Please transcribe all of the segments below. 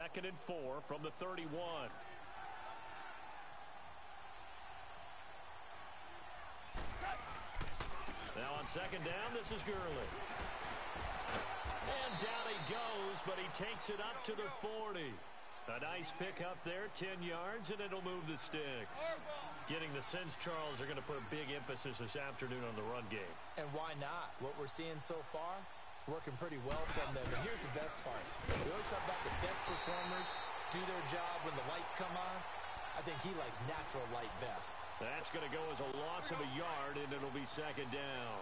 2nd and 4 from the 31. Now on 2nd down, this is Gurley. And down he goes, but he takes it up to the 40. A nice pick up there, 10 yards, and it'll move the sticks. Getting the sense Charles are going to put a big emphasis this afternoon on the run game. And why not? What we're seeing so far, it's working pretty well from them. And here's the best part. We always talk about the best performers do their job when the lights come on. I think he likes natural light best. That's going to go as a loss of a yard, and it'll be 2nd down.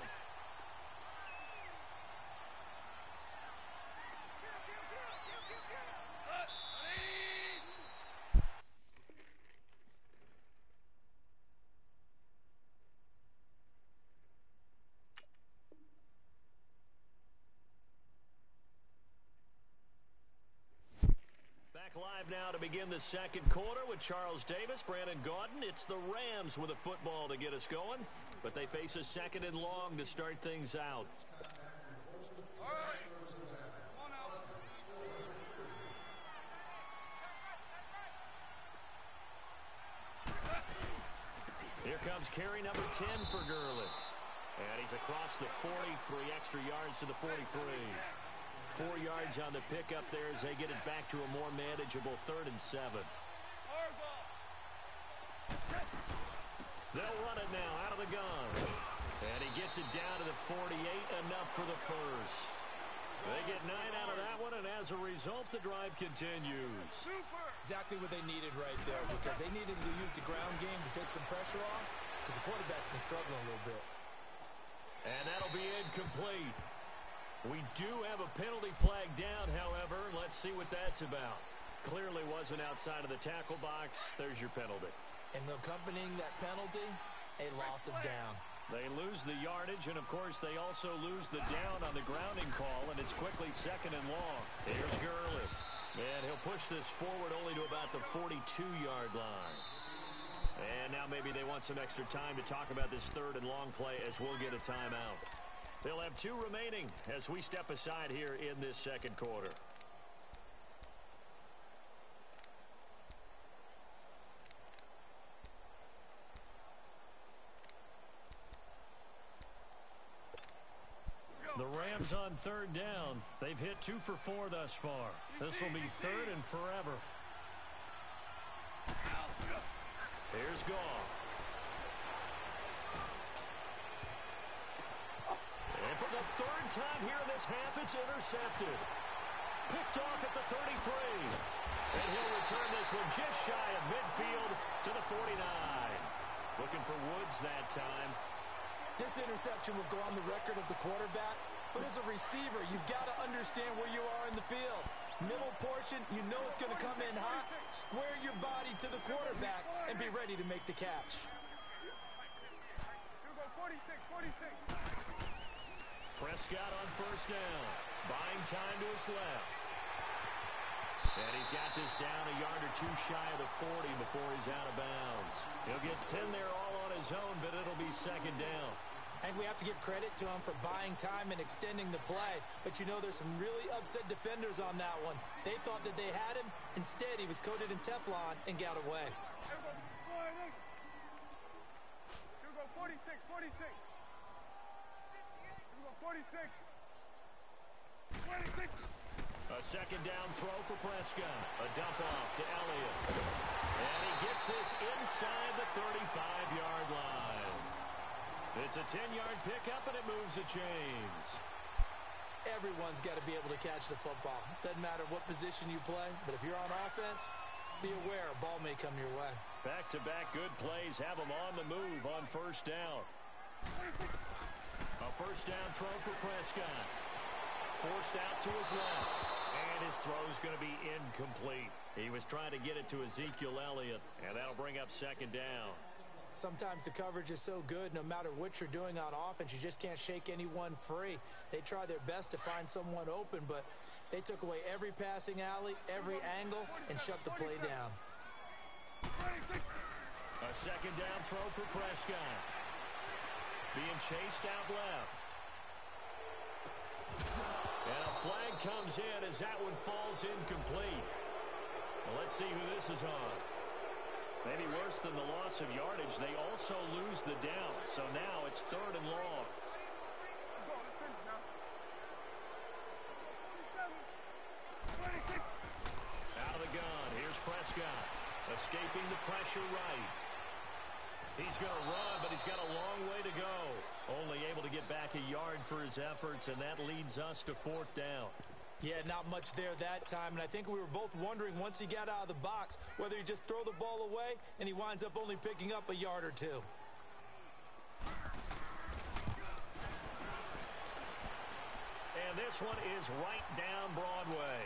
Back live now to begin the 2nd quarter with Charles Davis, Brandon Gaudin. It's the Rams with a football to get us going, but they face a 2nd and long to start things out. All right. Come on out. Here comes carry number 10 for Gurley. And he's across the 40, 3 extra yards to the 43. 4 yards on the pickup there as they get it back to a more manageable 3rd and 7. They'll run it now out of the gun. And he gets it down to the 48, enough for the first. They get 9 out of that one, and as a result, the drive continues. Exactly what they needed right there, because they needed to use the ground game to take some pressure off, because the quarterback's been struggling a little bit. And that'll be incomplete. We do have a penalty flag down, however. Let's see what that's about. Clearly wasn't outside of the tackle box. There's your penalty. And accompanying that penalty, a loss of down. They lose the yardage, and, of course, they also lose the down on the grounding call, and it's quickly 2nd and long. Here's Gurley. And he'll push this forward only to about the 42-yard line. And now maybe they want some extra time to talk about this 3rd and long play as we'll get a timeout. They'll have 2 remaining as we step aside here in this 2nd quarter. The Rams on 3rd down. They've hit 2 for 4 thus far. This will be 3rd and forever. Here's Goff. And for the 3rd time here in this half, it's intercepted. Picked off at the 33. And he'll return this one just shy of midfield to the 49. Looking for Woods that time. This interception will go on the record of the quarterback, but as a receiver, you've got to understand where you are in the field. Middle portion, you know it's going to come in hot. Square your body to the quarterback and be ready to make the catch. 46, 46. Prescott on 1st down. Buying time to his left. And he's got this down a yard or 2 shy of the 40 before he's out of bounds. He'll get 10 there all on his own, but it'll be 2nd down. And we have to give credit to him for buying time and extending the play. But you know, there's some really upset defenders on that one. They thought that they had him. Instead, he was coated in Teflon and got away. 46, 46. 46. 26. A 2nd down throw for Prescott. A dump off to Elliott. And he gets this inside the 35-yard line. It's a 10-yard pickup, and it moves the chains. Everyone's got to be able to catch the football. Doesn't matter what position you play, but if you're on offense, be aware a ball may come your way. Back-to-back good plays have them on the move on 1st down. A 1st down throw for Prescott. Forced out to his left. And his throw's going to be incomplete. He was trying to get it to Ezekiel Elliott, and that'll bring up 2nd down. Sometimes the coverage is so good, no matter what you're doing on offense, you just can't shake anyone free. They try their best to find someone open, but they took away every passing alley, every angle, and shut the play down. A 2nd down throw for Prescott. Being chased out left. And a flag comes in as that one falls incomplete. Let's see who this is on. Maybe worse than the loss of yardage, they also lose the down. So now it's 3rd and long. Out of the gun. Here's Prescott. Escaping the pressure right. He's going to run, but he's got a long way to go. Only able to get back a yard for his efforts, and that leads us to 4th down. Yeah, not much there that time, and I think we were both wondering once he got out of the box whether he just throw the ball away and he winds up only picking up a yard or two. And this one is right down Broadway.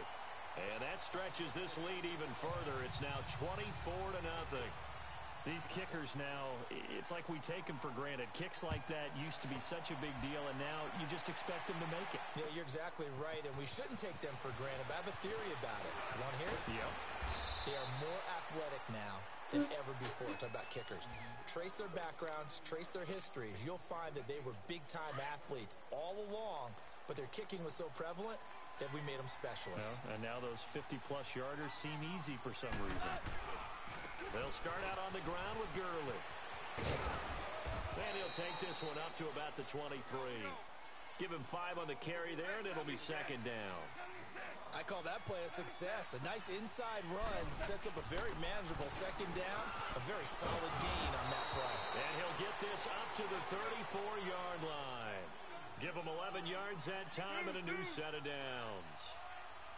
And that stretches this lead even further. It's now 24-0. These kickers now, it's like we take them for granted. Kicks like that used to be such a big deal, and now you just expect them to make it. Yeah, you're exactly right, and we shouldn't take them for granted. But I have a theory about it. You want to hear it? Yep. They are more athletic now than ever before. Talk about kickers. Trace their backgrounds, trace their histories. You'll find that they were big-time athletes all along, but their kicking was so prevalent that we made them specialists. Well, and now those 50-plus yarders seem easy for some reason. They'll start out on the ground with Gurley. And he'll take this one up to about the 23. Give him 5 on the carry there, and it'll be 2nd down. I call that play a success. A nice inside run sets up a very manageable 2nd down. A very solid gain on that play. And he'll get this up to the 34-yard line. Give him 11 yards that time and a new set of downs.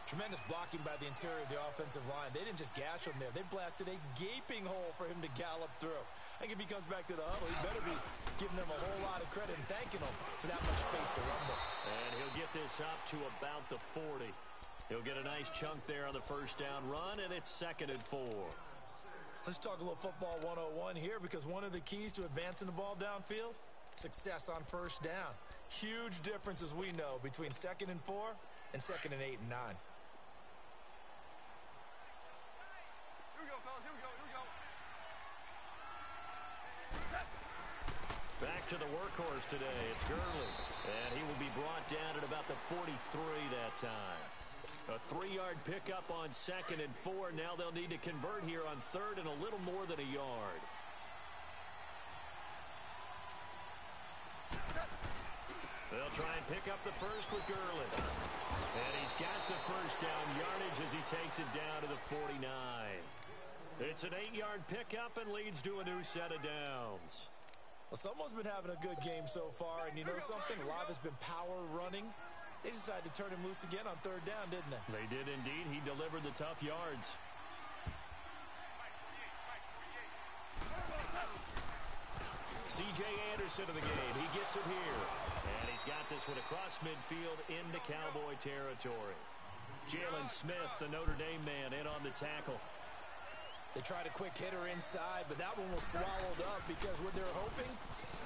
Tremendous blocking by the interior of the offensive line. They didn't just gash him there. They blasted a gaping hole for him to gallop through. I think if he comes back to the huddle, he better be giving them a whole lot of credit and thanking them for that much space to rumble. And he'll get this up to about the 40. He'll get a nice chunk there on the 1st down run, and it's 2nd and 4. Let's talk a little football 101 here, because one of the keys to advancing the ball downfield, success on 1st down. Huge difference, as we know, between 2nd and 4 and 2nd and 8 and 9. Back to the workhorse today. It's Gurley. And he will be brought down at about the 43 that time. A 3-yard pickup on 2nd and 4. Now they'll need to convert here on 3rd and a little more than a yard. They'll try and pick up the first with Gurley. And he's got the 1st down yardage as he takes it down to the 49. It's an 8-yard pickup and leads to a new set of downs. Well, someone's been having a good game so far, and you know something? A lot has been power running. They decided to turn him loose again on 3rd down, didn't they? They did indeed. He delivered the tough yards. C.J. Anderson of the game. He gets it here. And he's got this one across midfield into Cowboy territory. Jalen Smith, the Notre Dame man, in on the tackle. They tried a quick hitter inside, but that one was swallowed up because what they're hoping,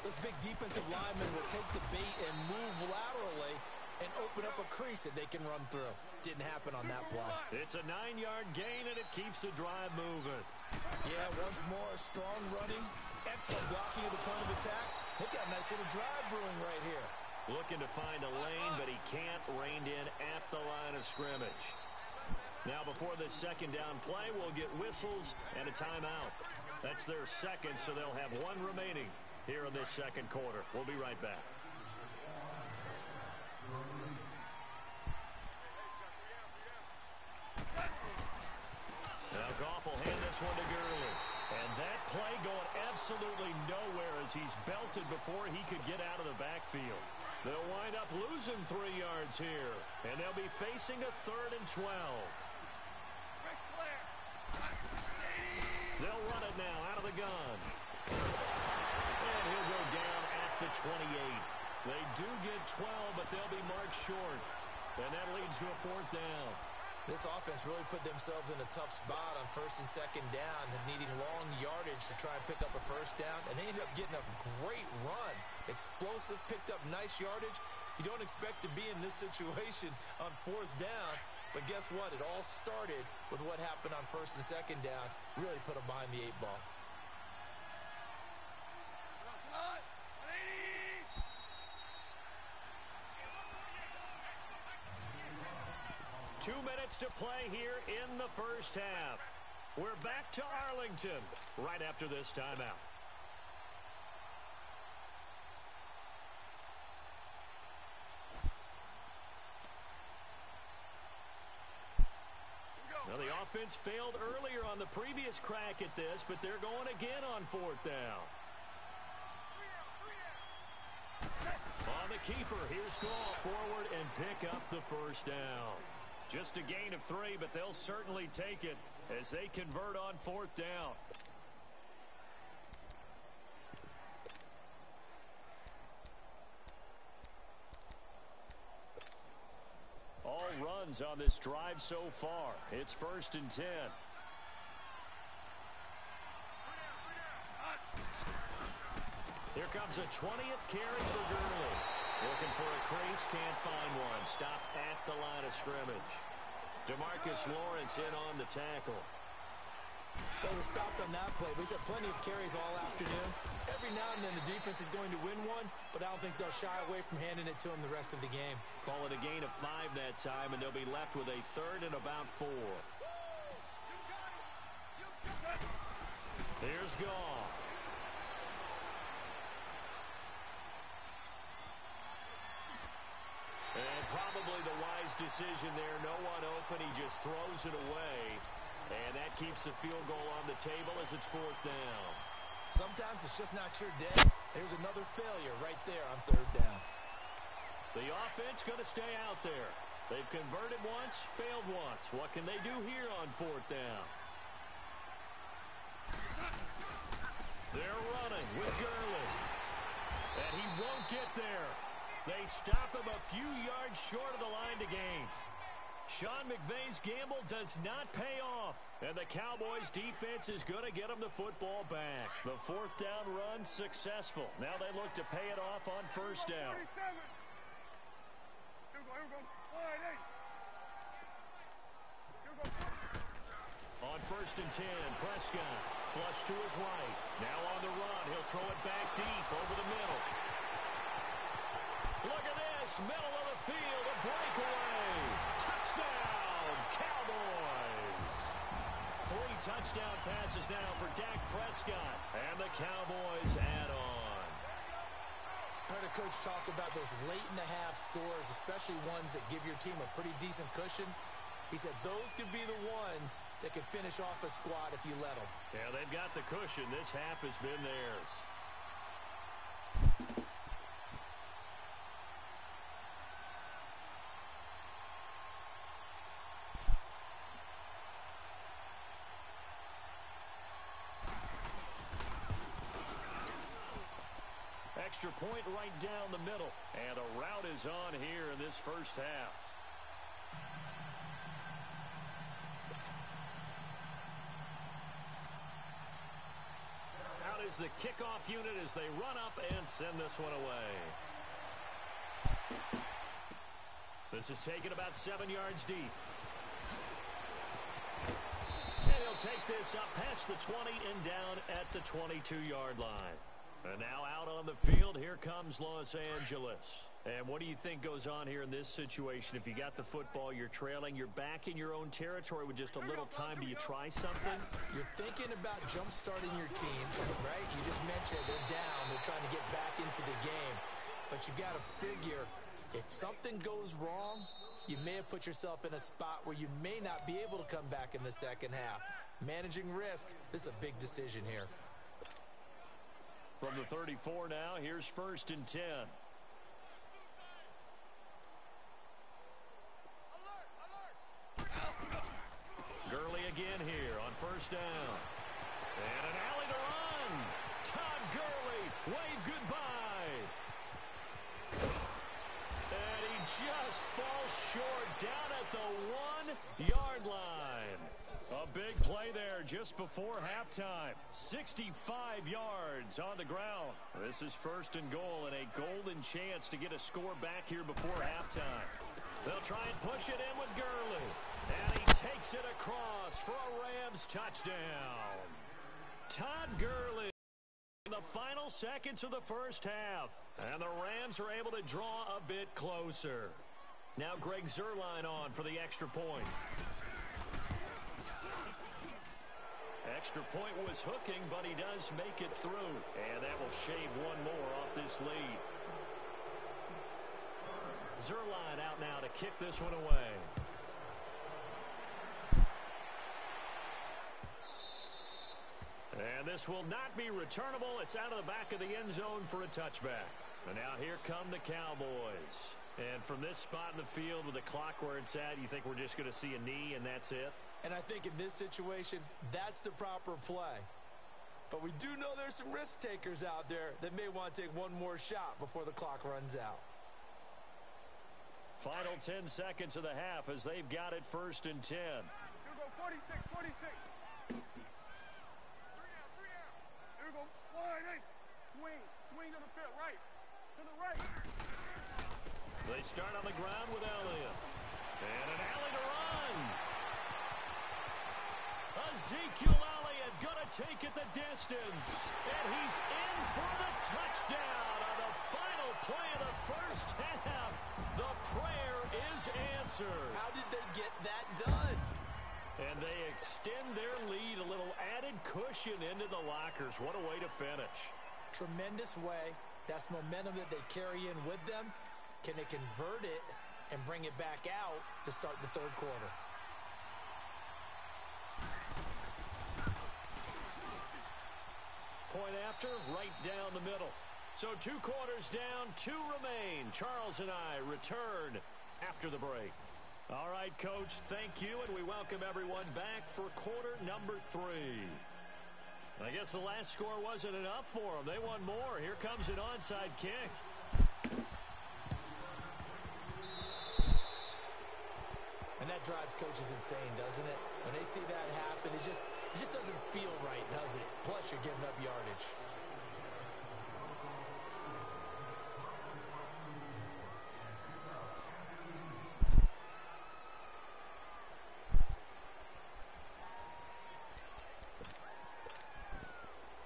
those big defensive linemen will take the bait and move laterally and open up a crease that they can run through. Didn't happen on that play. It's a 9-yard gain, and it keeps the drive moving. Yeah, once more, strong running, excellent blocking of the point of attack. They've got a nice little drive brewing right here. Looking to find a lane, but he can't, reined in at the line of scrimmage. Now, before this 2nd down play, we'll get whistles and a timeout. That's their 2nd, so they'll have 1 remaining here in this 2nd quarter. We'll be right back. Now, Goff will hand this one to Gurley. And that play going absolutely nowhere as he's belted before he could get out of the backfield. They'll wind up losing 3 yards here, and they'll be facing a 3rd and 12. They'll run it now out of the gun. And he'll go down at the 28. They do get 12, but they'll be marked short. And that leads to a 4th down. This offense really put themselves in a tough spot on 1st and 2nd down, needing long yardage to try and pick up a 1st down, and they ended up getting a great run. Explosive, picked up nice yardage. You don't expect to be in this situation on 4th down, but guess what? It all started with what happened on 1st and 2nd down. Really put them behind the 8 ball. 2 minutes to play here in the 1st half. We're back to Arlington right after this timeout. Now, the offense failed earlier on the previous crack at this, but they're going again on fourth down. On the keeper, here's Gall forward and pick up the first down. Just a gain of 3, but they'll certainly take it as they convert on fourth down. All runs on this drive so far. It's 1st and 10. Here comes a 20th carry for Gurley. Looking for a crease, can't find one. Stopped at the line of scrimmage. DeMarcus Lawrence in on the tackle. Well, he was stopped on that play, but he's had plenty of carries all afternoon. Every now and then the defense is going to win one, but I don't think they'll shy away from handing it to him the rest of the game. Call it a gain of 5 that time, and they'll be left with a 3rd and about 4. Here's Gall. And probably the wise decision there. No one open. He just throws it away. And that keeps the field goal on the table as it's 4th down. Sometimes it's just not your day. There's another failure right there on 3rd down. The offense going to stay out there. They've converted once, failed once. What can they do here on 4th down? They're running with Gurley. And he won't get there. They stop him a few yards short of the line to gain. Sean McVay's gamble does not pay off. And the Cowboys' defense is going to get them the football back. The 4th down run successful. Now they look to pay it off on 1st down. On 1st and 10, Prescott flush to his right. Now on the run, he'll throw it back deep over the middle. Look at this, middle of the field, a breakaway. Touchdown, Cowboys. 3 touchdown passes now for Dak Prescott, and the Cowboys add on. I heard a coach talk about those late-in-the-half scores, especially ones that give your team a pretty decent cushion. He said those could be the ones that could finish off a squad if you let them. Yeah, they've got the cushion. This half has been theirs. Extra point right down the middle. And a rout is on here in this first half. Out is the kickoff unit as they run up and send this one away. This is taken about 7 yards deep. And he'll take this up past the 20 and down at the 22-yard line. And now out on the field, here comes Los Angeles. And what do you think goes on here in this situation? If you got the football, you're trailing, you're back in your own territory with just a little time. Do you try something? You're thinking about jump-starting your team, right? You just mentioned they're down. They're trying to get back into the game. But you got to figure, if something goes wrong, you may have put yourself in a spot where you may not be able to come back in the second half. Managing risk, this is a big decision here. From the 34 now, here's 1st and 10. Gurley again here on 1st down. And an alley to run. Todd Gurley, wave goodbye. And he just falls short down at the 1-yard line. A big play there just before halftime. 65 yards on the ground. This is 1st and goal and a golden chance to get a score back here before halftime. They'll try and push it in with Gurley. And he takes it across for a Rams touchdown. Todd Gurley in the final seconds of the first half. And the Rams are able to draw a bit closer. Now Greg Zuerlein on for the extra point. extra point was hooking, but he does make it through. And that will shave one more off this lead. Zerline out now to kick this one away. And this will not be returnable. It's out of the back of the end zone for a touchback. And now here come the Cowboys. And from this spot in the field with the clock where it's at, you think we're just going to see a knee and that's it? And I think in this situation, that's the proper play. But we do know there's some risk takers out there that may want to take one more shot before the clock runs out. Final 10 seconds of the half as they've got it 1st and 10. Here we go, 46, 46. Three down. Here we go, wide eight. Swing to the field, right. To the right. They start on the ground with Elliott. And an alley to run. Ezekiel Elliott going to take it the distance. And he's in for the touchdown on the final play of the first half. The prayer is answered. How did they get that done? And they extend their lead, a little added cushion into the lockers. What a way to finish. Tremendous way. That's momentum that they carry in with them. Can they convert it and bring it back out to start the third quarter? Point after, right down the middle. So 2 quarters down, 2 remain. Charles and I return after the break. All right, Coach, thank you, and we welcome everyone back for quarter number 3. I guess the last score wasn't enough for them. They want more. Here comes an onside kick. And that drives coaches insane, doesn't it? When they see that happen, it just doesn't feel right, does it? Plus, you're giving up yardage.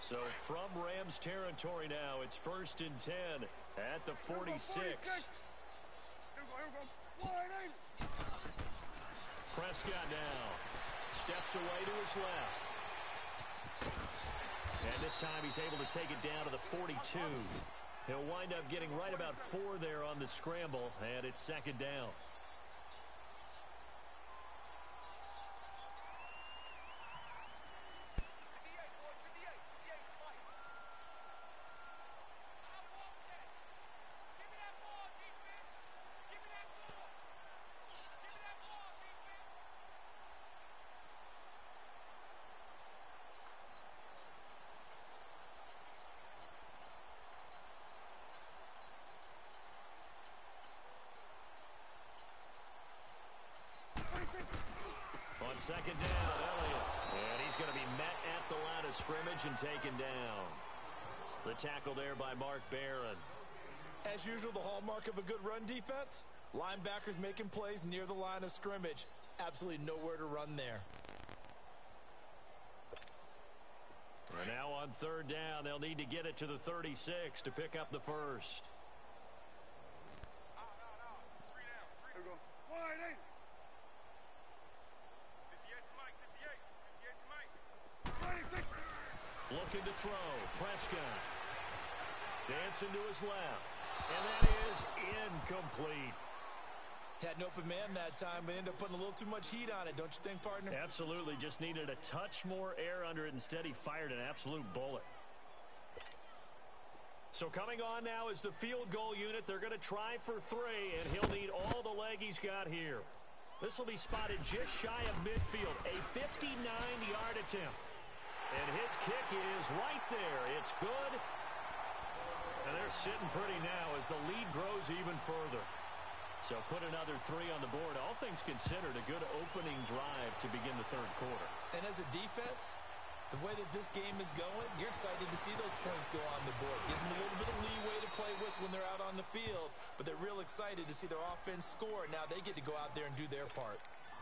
So from Rams territory now, it's 1st and 10 at the 46. Here we go. Wide eight. Prescott now steps away to his left. And this time he's able to take it down to the 42. He'll wind up getting right about 4 there on the scramble, and it's 2nd down. On 2nd down, Elliott. And he's going to be met at the line of scrimmage and taken down. The tackle there by Mark Barron. As usual, the hallmark of a good run defense, linebackers making plays near the line of scrimmage. Absolutely nowhere to run there. And now on 3rd down, they'll need to get it to the 36 to pick up the first. Here we go. Wide eight. 58 to Mike. Looking to throw. Prescott. Dancing to his left. And that is incomplete. Had an open man that time, but ended up putting a little too much heat on it, don't you think, partner? Absolutely. Just needed a touch more air under it. Instead, he fired an absolute bullet. So coming on now is the field goal unit. They're going to try for 3, and he'll need all the leg he's got here. This will be spotted just shy of midfield. A 59-yard attempt. And his kick is right there. It's good. And they're sitting pretty now as the lead grows even further. So put another 3 on the board. All things considered, a good opening drive to begin the third quarter. And as a defense, the way that this game is going, you're excited to see those points go on the board. Gives them a little bit of leeway to play with when they're out on the field, but they're real excited to see their offense score. Now they get to go out there and do their part.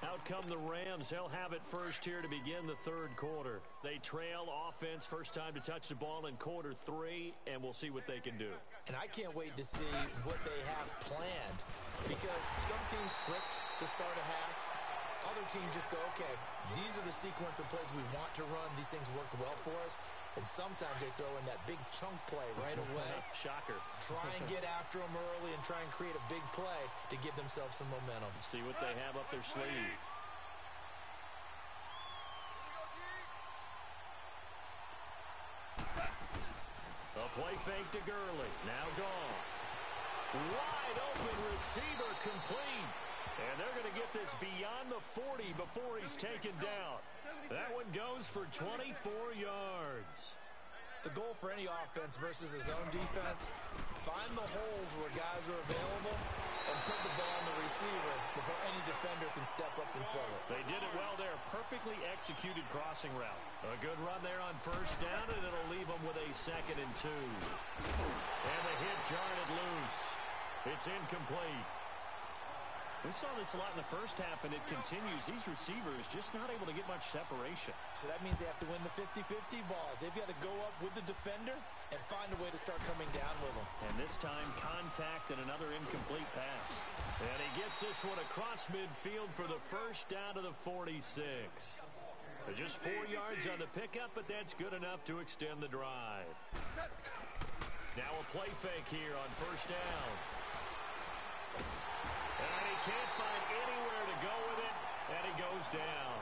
Out come the Rams. They'll have it first here to begin the third quarter. They trail offense, first time to touch the ball in quarter 3, and we'll see what they can do. And I can't wait to see what they have planned, because some teams script to start a half. other teams just go, okay, these are the sequence of plays we want to run. These things worked well for us. And sometimes they throw in that big chunk play right away. Shocker. Try and get after them early and try and create a big play to give themselves some momentum. See what they have up their sleeve. A play fake to Gurley. Now gone. Wide open receiver complete. And they're going to get this beyond the 40 before he's taken down. That one goes for 24 yards. The goal for any offense versus his own defense, find the holes where guys are available and put the ball on the receiver before any defender can step up and fill it. They did it well there. Perfectly executed crossing route. A good run there on first down, and it'll leave them with a 2nd and 2. And the hit jarred it loose. It's incomplete. We saw this a lot in the first half, and it continues. These receivers just not able to get much separation. So that means they have to win the 50-50 balls. They've got to go up with the defender and find a way to start coming down with them. And this time, contact and another incomplete pass. And he gets this one across midfield for the first down to the 46. So just 4 yards on the pickup, but that's good enough to extend the drive. Now a play fake here on first down. And he can't find anywhere to go with it, and he goes down.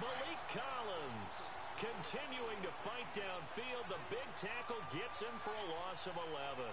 Malik Collins continuing to fight downfield. The big tackle gets him for a loss of 11.